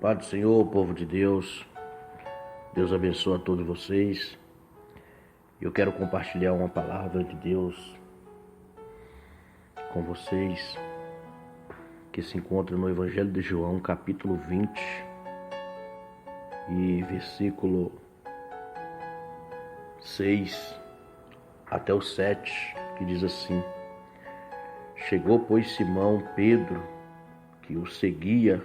Pai do Senhor, povo de Deus, Deus abençoe a todos vocês. Eu quero compartilhar uma palavra de Deus com vocês, que se encontra no Evangelho de João, capítulo 20, e versículo 6 até o 7, que diz assim: Chegou, pois, Simão Pedro, que o seguia,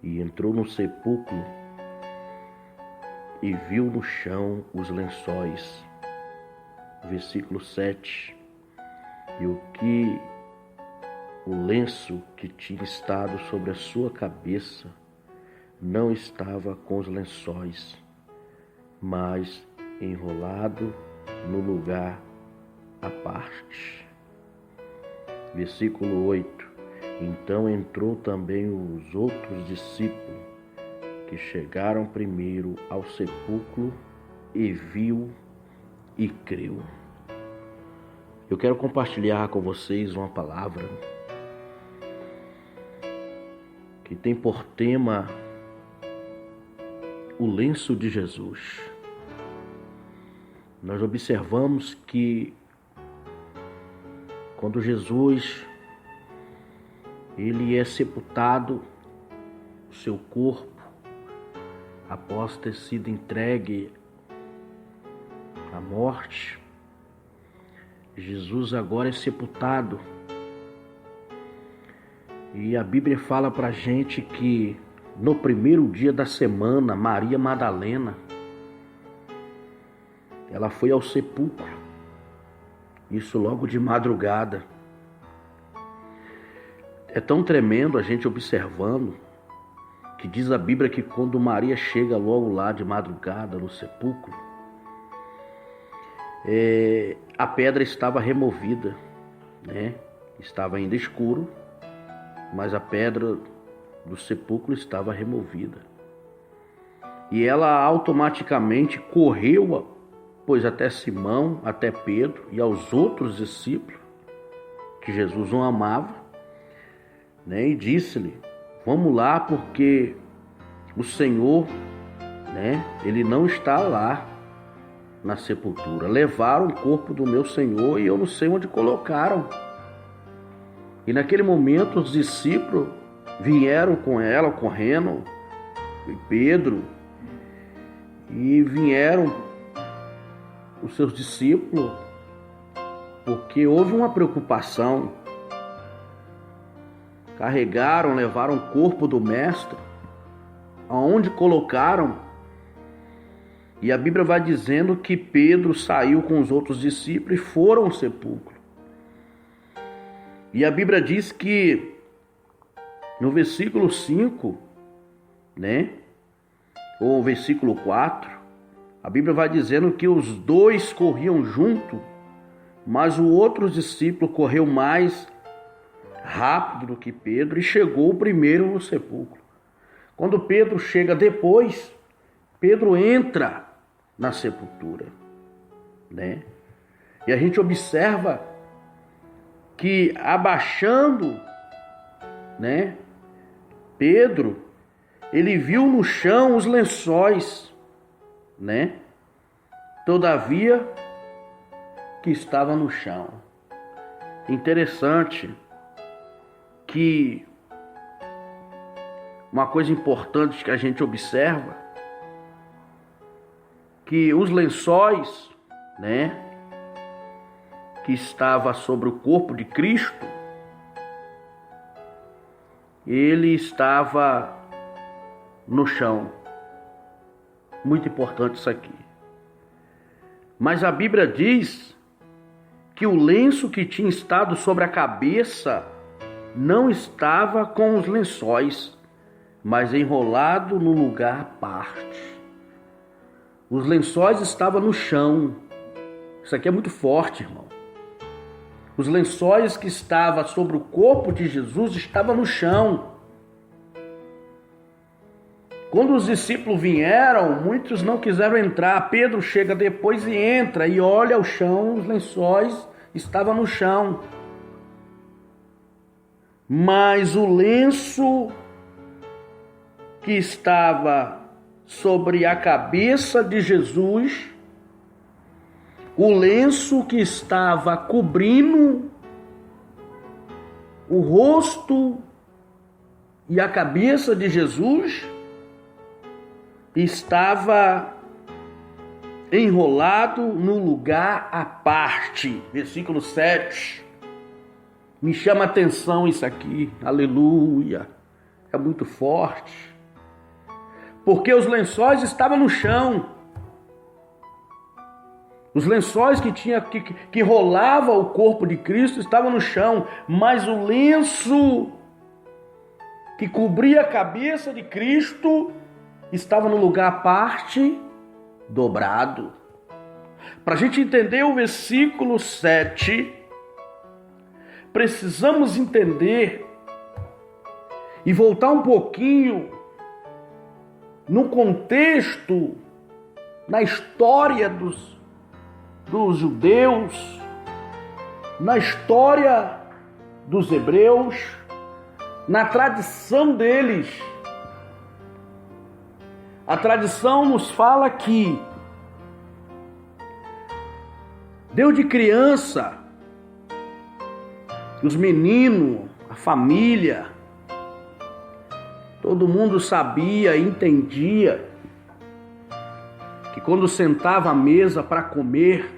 e entrou no sepulcro e viu no chão os lençóis. Versículo 7. E o lenço que tinha estado sobre a sua cabeça não estava com os lençóis, mas enrolado no lugar à parte. Versículo 8. Então entrou também os outros discípulos, que chegaram primeiro ao sepulcro, e viu e creu. Eu quero compartilhar com vocês uma palavra que tem por tema o lenço de Jesus. Nós observamos que quando Jesus ele é sepultado, o seu corpo, após ter sido entregue à morte, Jesus agora é sepultado. E a Bíblia fala pra gente que no primeiro dia da semana, Maria Madalena, ela foi ao sepulcro, isso logo de madrugada. É tão tremendo a gente observando que diz a Bíblia que quando Maria chega logo lá de madrugada no sepulcro, a pedra estava removida, né? Estava ainda escuro, mas a pedra do sepulcro estava removida. E ela automaticamente correu, pois até Simão, até Pedro e aos outros discípulos que Jesus não amava, né? E disse-lhe: vamos lá, porque o Senhor, né, ele não está lá na sepultura. Levaram o corpo do meu Senhor e eu não sei onde colocaram. E naquele momento os discípulos vieram com ela correndo, e Pedro, e vieram os seus discípulos, porque houve uma preocupação. Carregaram, levaram o corpo do mestre, aonde colocaram. E a Bíblia vai dizendo que Pedro saiu com os outros discípulos e foram ao sepulcro. E a Bíblia diz que no versículo 5, né, ou versículo 4, a Bíblia vai dizendo que os dois corriam junto, mas o outro discípulo correu mais rápido do que Pedro e chegou primeiro no sepulcro. Quando Pedro chega depois, Pedro entra na sepultura, né? E a gente observa que abaixando, né, Pedro, ele viu no chão os lençóis, né? Todavia que estava no chão. Interessante que uma coisa importante que a gente observa, que os lençóis, né, que estava sobre o corpo de Cristo, ele estava no chão. Muito importante isso aqui. Mas a Bíblia diz que o lenço que tinha estado sobre a cabeça não estava com os lençóis, mas enrolado no lugar à parte. Os lençóis estavam no chão. Isso aqui é muito forte, irmão. Os lençóis que estavam sobre o corpo de Jesus estavam no chão. Quando os discípulos vieram, muitos não quiseram entrar. Pedro chega depois e entra e olha o chão, os lençóis estavam no chão. Mas o lenço que estava sobre a cabeça de Jesus, o lenço que estava cobrindo o rosto e a cabeça de Jesus, estava enrolado no lugar à parte. Versículo 7. Me chama a atenção isso aqui. Aleluia. É muito forte. Porque os lençóis estavam no chão. Os lençóis que rolava o corpo de Cristo estavam no chão, mas o lenço que cobria a cabeça de Cristo estava no lugar à parte, dobrado. Para a gente entender o versículo 7, precisamos entender e voltar um pouquinho no contexto, na história dos judeus, na história dos hebreus, na tradição deles. A tradição nos fala que desde criança, os meninos, a família, todo mundo sabia e entendia que quando sentava à mesa para comer,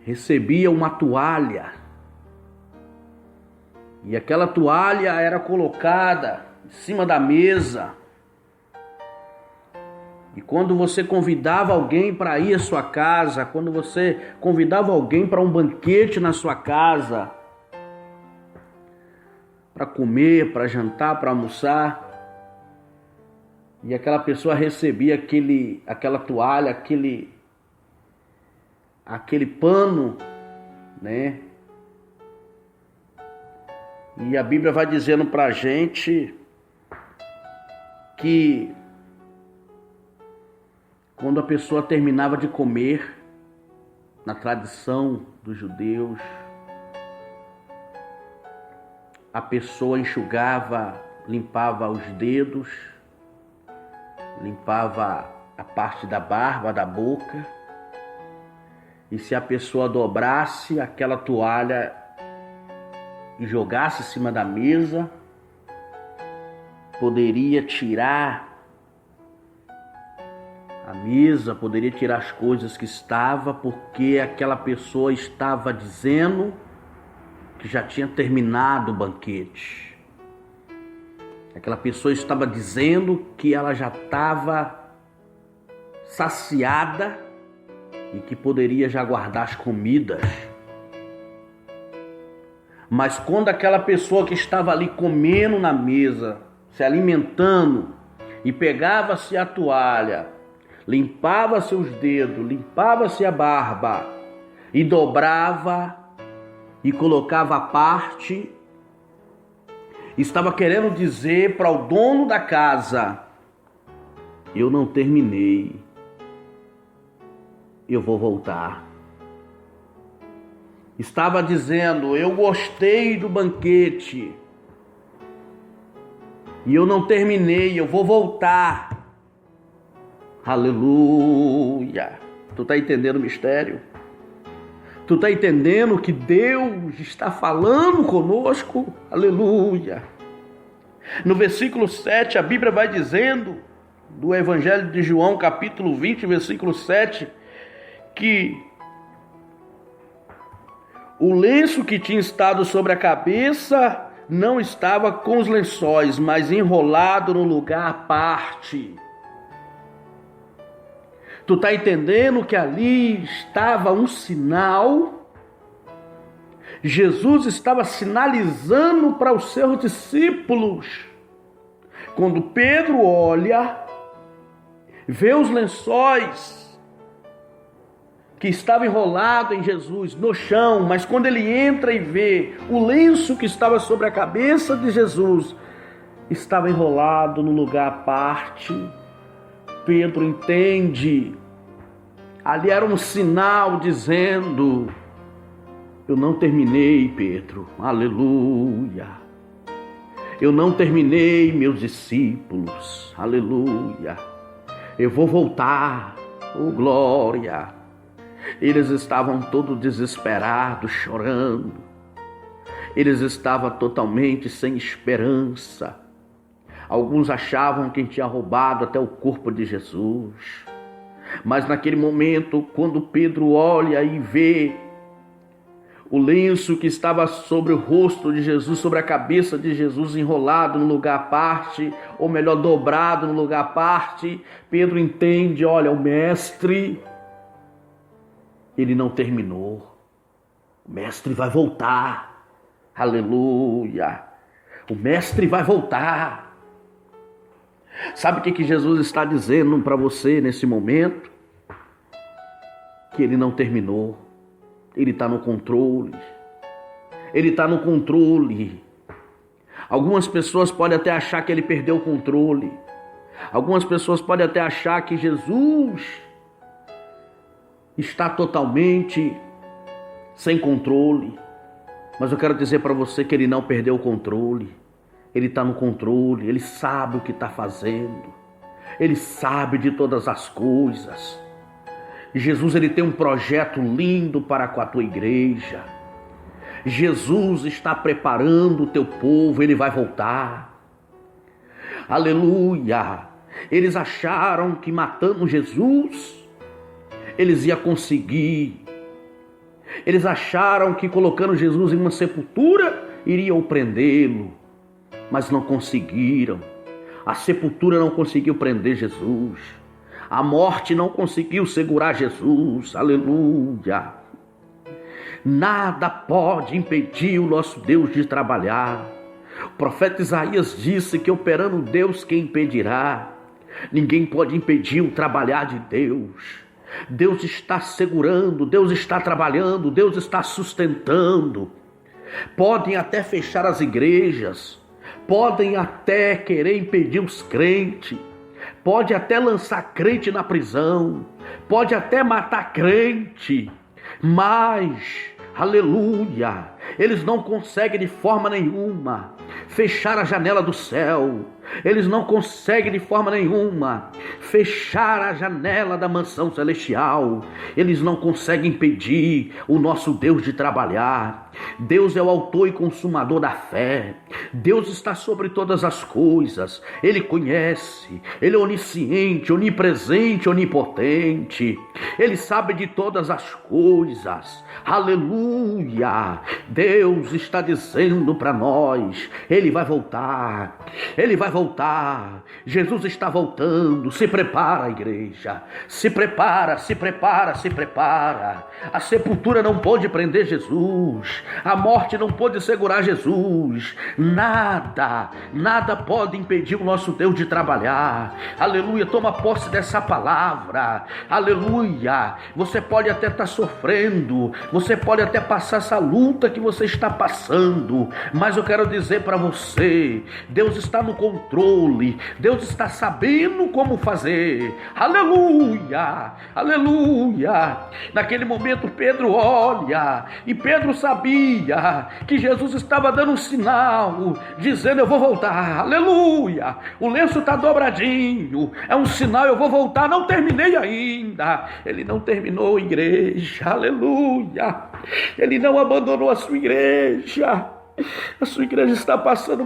recebia uma toalha. E aquela toalha era colocada em cima da mesa. E quando você convidava alguém para ir à sua casa, quando você convidava alguém para um banquete na sua casa, para comer, para jantar, para almoçar, e aquela pessoa recebia aquela toalha, aquele pano, né? E a Bíblia vai dizendo para a gente que quando a pessoa terminava de comer, na tradição dos judeus, a pessoa enxugava, limpava os dedos, limpava a parte da barba, da boca, e se a pessoa dobrasse aquela toalha e jogasse em cima da mesa, poderia tirar a mesa, poderia tirar as coisas que estava, porque aquela pessoa estava dizendo que já tinha terminado o banquete. Aquela pessoa estava dizendo que ela já estava saciada e que poderia já guardar as comidas. Mas quando aquela pessoa que estava ali comendo na mesa, se alimentando, e pegava-se a toalha, limpava seus dedos, limpava-se a barba e dobrava e colocava à parte, estava querendo dizer para o dono da casa: eu não terminei, eu vou voltar. Estava dizendo: eu gostei do banquete e eu não terminei, eu vou voltar. Aleluia! Tu está entendendo o mistério? Tu está entendendo que Deus está falando conosco? Aleluia! No versículo 7, a Bíblia vai dizendo, do Evangelho de João, capítulo 20, versículo 7, que o lenço que tinha estado sobre a cabeça não estava com os lençóis, mas enrolado no lugar à parte. Tu está entendendo que ali estava um sinal? Jesus estava sinalizando para os seus discípulos. Quando Pedro olha, vê os lençóis que estava enrolado em Jesus no chão, mas quando ele entra e vê o lenço que estava sobre a cabeça de Jesus, estava enrolado no lugar à parte, Pedro entende. Ali era um sinal dizendo: eu não terminei, Pedro. Aleluia. Eu não terminei, meus discípulos. Aleluia. Eu vou voltar. Oh, glória. Eles estavam todos desesperados, chorando. Eles estavam totalmente sem esperança. Alguns achavam que tinha roubado até o corpo de Jesus. Mas naquele momento, quando Pedro olha e vê o lenço que estava sobre o rosto de Jesus, sobre a cabeça de Jesus, enrolado no lugar à parte, ou melhor, dobrado no lugar à parte, Pedro entende, olha, o mestre, ele não terminou. O mestre vai voltar. Aleluia. O mestre vai voltar. Sabe o que Jesus está dizendo para você nesse momento? Que ele não terminou. Ele está no controle. Ele está no controle. Algumas pessoas podem até achar que ele perdeu o controle. Algumas pessoas podem até achar que Jesus está totalmente sem controle. Mas eu quero dizer para você que ele não perdeu o controle. Ele está no controle, ele sabe o que está fazendo. Ele sabe de todas as coisas. Jesus, ele tem um projeto lindo para com a tua igreja. Jesus está preparando o teu povo, ele vai voltar. Aleluia. Eles acharam que matando Jesus, eles iam conseguir. Eles acharam que colocando Jesus em uma sepultura, iriam prendê-lo. Mas não conseguiram. A sepultura não conseguiu prender Jesus. A morte não conseguiu segurar Jesus. Aleluia. Nada pode impedir o nosso Deus de trabalhar. O profeta Isaías disse que operando Deus, quem impedirá? Ninguém pode impedir o trabalhar de Deus. Deus está segurando, Deus está trabalhando, Deus está sustentando. Podem até fechar as igrejas, podem até querer impedir os crentes, pode até lançar crente na prisão, pode até matar crente, mas, aleluia, eles não conseguem de forma nenhuma fechar a janela do céu. Eles não conseguem de forma nenhuma fechar a janela da mansão celestial. Eles não conseguem impedir o nosso Deus de trabalhar. Deus é o autor e consumador da fé. Deus está sobre todas as coisas. Ele conhece. Ele é onisciente, onipresente, onipotente. Ele sabe de todas as coisas. Aleluia. Deus está dizendo para nós, ele vai voltar. Ele vai voltar. Jesus está voltando. Se prepara, igreja. Se prepara, se prepara, se prepara. A sepultura não pode prender Jesus. A morte não pode segurar Jesus. Nada pode impedir o nosso Deus de trabalhar. Aleluia, toma posse dessa palavra. Aleluia. Você pode até estar sofrendo. Você pode até passar essa luta que você está passando. Mas eu quero dizer para você, Deus está no controle. Deus está sabendo como fazer. Aleluia, aleluia. Naquele momento Pedro olha, e Pedro sabia que Jesus estava dando um sinal, dizendo, eu vou voltar. Aleluia. O lenço está dobradinho, é um sinal, eu vou voltar. Não terminei ainda. Ele não terminou, igreja. Aleluia. Ele não abandonou a sua igreja. A sua igreja está passando